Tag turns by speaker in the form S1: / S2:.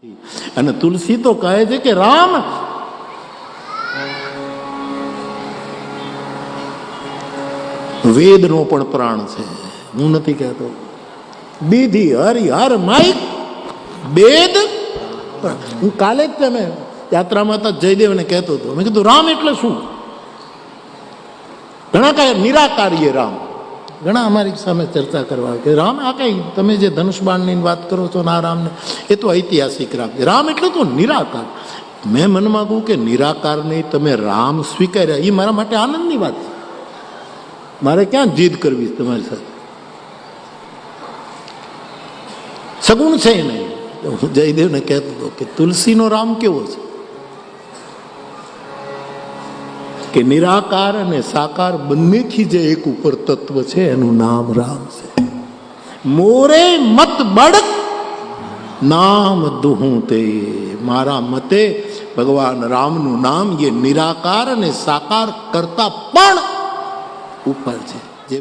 S1: અને તુલસી તો કહે છે કે રામ વેદનો પણ પ્રાણ છે. હું નથી કહેતો બીધી હરિહર માઇક વેદ. હું કાલે જ તમે યાત્રામાં હતા જયદેવને કહેતો હતો, મેં કીધું રામ એટલે શું? ઘણા કહે નિરાકારીય રામ. ઘણા અમારી સામે ચર્ચા કરવા કે રામ આ કઈ તમે જે ધનુષ બાણની વાત કરો છો ના રામને, એ તો ઐતિહાસિક રામ છે. રામ એટલે તો નિરાકાર. મેં મનમાં કહું કે નિરાકાર નહીં તમે રામ સ્વીકાર્યા, એ મારા માટે આનંદની વાત છે. મારે ક્યાં જીદ કરવી તમારી સાથે? સગુણ છે નહીં. હું જયદેવને કહેતો હતો કે તુલસીનો રામ કેવો છે કે નિરાકાર અને સાકાર બંનેથી જે એક ઉપર તત્વ છે એનું નામ રામ છે. મોરે મત બડક નામ દુહું તે. મારા મતે ભગવાન રામનું નામ એ નિરાકાર અને સાકાર કરતા પણ ઉપર છે. જે